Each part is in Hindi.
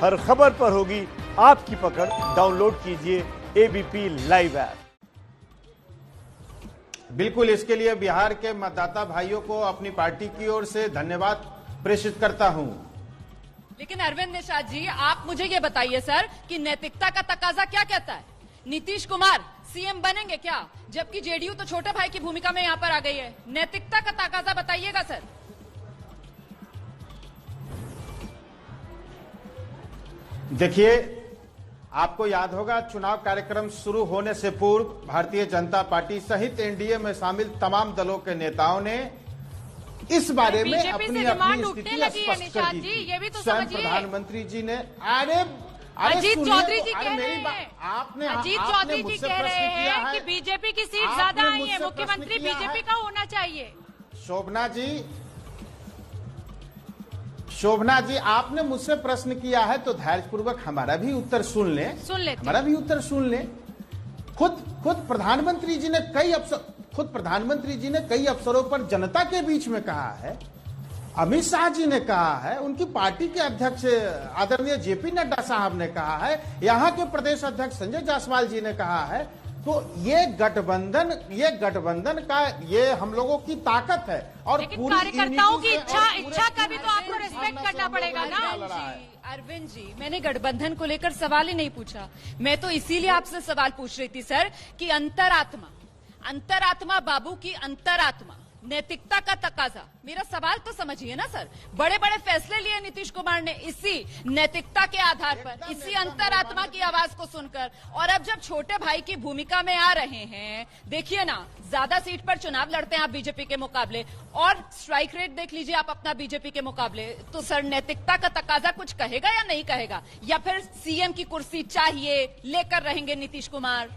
हर खबर पर होगी आपकी पकड़। डाउनलोड कीजिए एबीपी लाइव ऐप। बिल्कुल, इसके लिए बिहार के मतदाता भाइयों को अपनी पार्टी की ओर से धन्यवाद प्रेषित करता हूं। लेकिन अरविंद निषाद जी, आप मुझे ये बताइए सर कि नैतिकता का तकाजा क्या कहता है? नीतीश कुमार सीएम बनेंगे क्या? जबकि जेडीयू तो छोटे भाई की भूमिका में यहां पर आ गई है। नैतिकता का तकाजा बताइएगा सर। देखिए, आपको याद होगा, चुनाव कार्यक्रम शुरू होने से पूर्व भारतीय जनता पार्टी सहित एनडीए में शामिल तमाम दलों के नेताओं ने इस बारे में अपनी स्थिति स्पष्ट कर दी थी। स्वयं प्रधानमंत्री जी ने अजीत चौधरी जी कह रहे हैं, अजीत चौधरी जी कह रहे हैं कि बीजेपी की सीट ज्यादा आई है, मुख्यमंत्री बीजेपी का होना चाहिए। शोभना जी, आपने मुझसे प्रश्न किया है तो धैर्यपूर्वक हमारा भी उत्तर सुन लें। हमारा भी उत्तर सुन लें। खुद प्रधानमंत्री जी ने कई अवसरों पर जनता के बीच में कहा है। अमित शाह जी ने कहा है, उनकी पार्टी के अध्यक्ष आदरणीय जेपी नड्डा साहब ने कहा है, यहाँ के प्रदेश अध्यक्ष संजय जायसवाल जी ने कहा है। तो ये गठबंधन का ये हम लोगों की ताकत है। और लेकिन कार्यकर्ताओं की इच्छा का भी तो आपको रिस्पेक्ट करना पड़ेगा ना। अरविंद जी, मैंने गठबंधन को लेकर सवाल ही नहीं पूछा। मैं तो इसीलिए आपसे सवाल पूछ रही थी सर कि अंतरात्मा बाबू की अंतरात्मा, नैतिकता का तकाजा। मेरा सवाल तो समझिए ना सर। बड़े बड़े फैसले लिए नीतीश कुमार ने इसी नैतिकता के आधार पर, इसी अंतरात्मा की आवाज को सुनकर। और अब जब छोटे भाई की भूमिका में आ रहे हैं, देखिए ना, ज्यादा सीट पर चुनाव लड़ते हैं आप बीजेपी के मुकाबले, और स्ट्राइक रेट देख लीजिए आप अपना बीजेपी के मुकाबले। तो सर, नैतिकता का तकाजा कुछ कहेगा या नहीं कहेगा? या फिर सीएम की कुर्सी चाहिए लेकर रहेंगे नीतीश कुमार?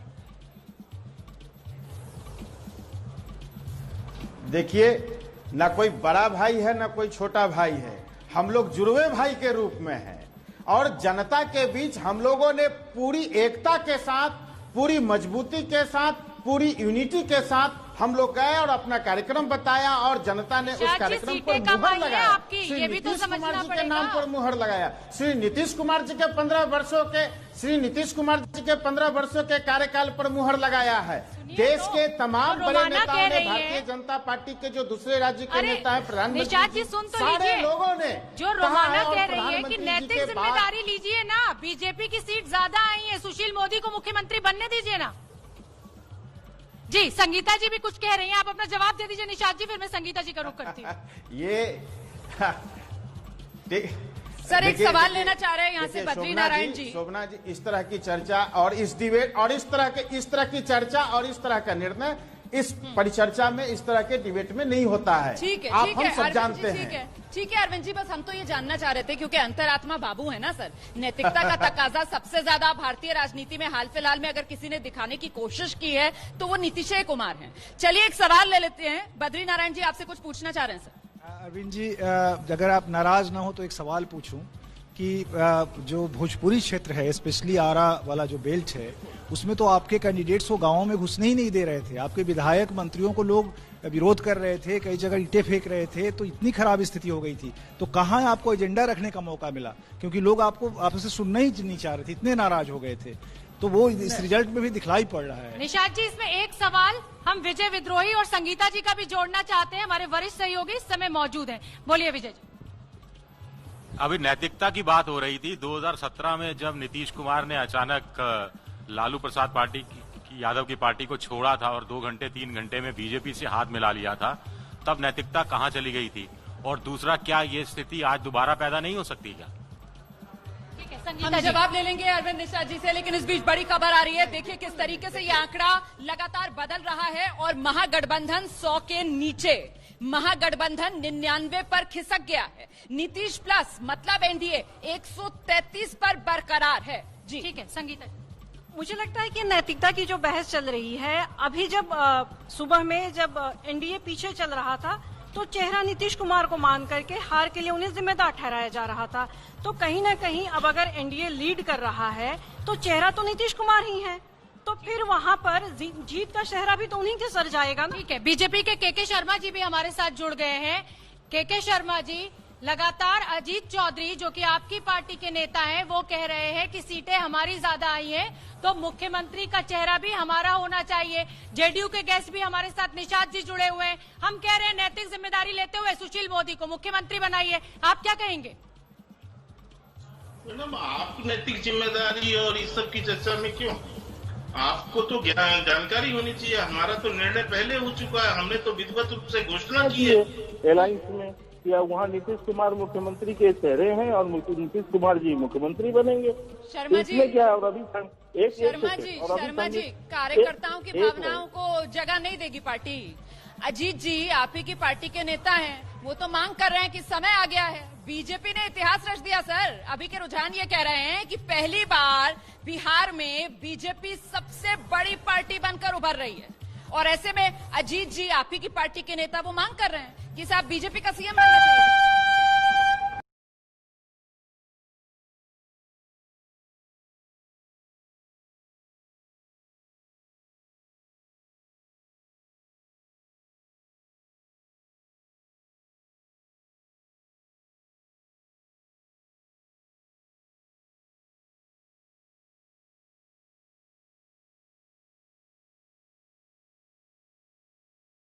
देखिए, ना कोई बड़ा भाई है ना कोई छोटा भाई है। हम लोग जुड़वे भाई के रूप में हैं और जनता के बीच हम लोगों ने पूरी एकता के साथ, पूरी मजबूती के साथ, पूरी यूनिटी के साथ हम लोग गए और अपना कार्यक्रम बताया और जनता ने उस कार्यक्रम पर मुहर लगाया। श्री नीतीश कुमार जी के नाम पर मुहर लगाया। श्री नीतीश कुमार जी के 15 वर्षों के कार्यकाल पर मुहर लगाया है। देश के तमाम बड़े नेताओं ने, भारतीय जनता पार्टी के जो दूसरे राज्य के नेता हैं, प्रधानमंत्री, सारे लोगों ने जो रोमाना कह रही है कि नैतिक जिम्मेदारी लीजिए ना, बीजेपी की सीट ज्यादा आई है, सुशील मोदी को मुख्यमंत्री बनने दीजिए ना। जी, संगीता जी भी कुछ कह रही हैं, आप अपना जवाब दे दीजिए निषाद जी, फिर मैं संगीता जी का रुख करती हूँ। सर, एक सवाल लेना चाह रहे हैं यहाँ से बद्री नारायण जी। शोभना जी, इस तरह की चर्चा और इस डिबेट और इस तरह की चर्चा और इस तरह का निर्णय इस परिचर्चा में, इस तरह के डिबेट में नहीं होता है। ठीक है, आप ठीक हम है, सब जानते हैं। ठीक है अरविंद जी, बस हम तो ये जानना चाह रहे थे क्योंकि अंतरात्मा बाबू है ना सर। नैतिकता का तकाजा सबसे ज्यादा भारतीय राजनीति में हाल फिलहाल में अगर किसी ने दिखाने की कोशिश की है तो वो नीतीश कुमार हैं। चलिए एक सवाल ले लेते हैं। बद्री नारायण जी, आपसे कुछ पूछना चाह रहे हैं सर। अरविंद जी, अगर आप नाराज ना हो तो एक सवाल पूछूं कि जो भोजपुरी क्षेत्र है, स्पेशली आरा वाला जो बेल्ट है, उसमें तो आपके कैंडिडेट्स को गांवों में घुसने ही नहीं दे रहे थे। आपके विधायक मंत्रियों को लोग विरोध कर रहे थे, कई जगह ईंटें फेंक रहे थे, तो इतनी खराब स्थिति हो गई थी। तो कहाँ आपको एजेंडा रखने का मौका मिला? क्योंकि लोग आपसे सुनना ही नहीं चाह रहे थे, इतने नाराज हो गए थे। तो वो इस रिजल्ट में भी दिखलाई पड़ रहा है। निषाद जी, इसमें एक सवाल हम विजय विद्रोही और संगीता जी का भी जोड़ना चाहते हैं। हमारे वरिष्ठ सहयोगी इस समय मौजूद हैं। बोलिए विजय जी। अभी नैतिकता की बात हो रही थी। 2017 में जब नीतीश कुमार ने अचानक लालू प्रसाद पार्टी की, यादव की पार्टी को छोड़ा था और 2 घंटे 3 घंटे में बीजेपी से हाथ मिला लिया था, तब नैतिकता कहां चली गई थी? और दूसरा, क्या ये स्थिति आज दोबारा पैदा नहीं हो सकती क्या? हम जवाब ले लेंगे अरविंद निषाद जी से, लेकिन इस बीच बड़ी खबर आ रही है। देखिए किस तरीके से ये आंकड़ा लगातार बदल रहा है और महागठबंधन 100 के नीचे, महागठबंधन 99 पर खिसक गया है। नीतीश प्लस मतलब एनडीए 133 पर बरकरार है। जी ठीक है संगीता। मुझे लगता है कि नैतिकता की जो बहस चल रही है, अभी जब सुबह में जब एनडीए पीछे चल रहा था तो चेहरा नीतीश कुमार को मान करके हार के लिए उन्हें जिम्मेदार ठहराया जा रहा था। तो कहीं ना कहीं अब अगर एनडीए लीड कर रहा है तो चेहरा तो नीतीश कुमार ही है, तो फिर वहां पर जीत का चेहरा भी तो उन्हीं के सर जाएगा ना। ठीक है, बीजेपी के के शर्मा जी भी हमारे साथ जुड़ गए हैं। के शर्मा जी, लगातार अजीत चौधरी जो कि आपकी पार्टी के नेता हैं वो कह रहे हैं कि सीटें हमारी ज्यादा आई हैं तो मुख्यमंत्री का चेहरा भी हमारा होना चाहिए। जेडीयू के गेस्ट भी हमारे साथ निषाद जी जुड़े हुए हैं। हम कह रहे हैं नैतिक जिम्मेदारी लेते हुए सुशील मोदी को मुख्यमंत्री बनाइए। आप क्या कहेंगे? मैडम, आप नैतिक जिम्मेदारी और इस सब की चर्चा में क्यों? आपको तो जानकारी होनी चाहिए। हमारा तो निर्णय पहले हो चुका है, हमने तो विधिवत रूप से घोषणा की है अलायंस में या वहाँ नीतीश कुमार मुख्यमंत्री के चेहरे हैं और नीतीश कुमार जी मुख्यमंत्री बनेंगे। शर्मा जी क्या और अभी शर्मा जी कार्यकर्ताओं की भावनाओं को जगह नहीं देगी पार्टी। अजीत जी आप ही की पार्टी के नेता हैं, वो तो मांग कर रहे हैं कि समय आ गया है। बीजेपी ने इतिहास रच दिया सर। अभी के रुझान ये कह रहे हैं कि पहली बार बिहार में बीजेपी सबसे बड़ी पार्टी बनकर उभर रही है और ऐसे में अजीत जी आप ही की पार्टी के नेता वो मांग कर रहे हैं कि साहब बीजेपी का सीएम बनना चाहिए।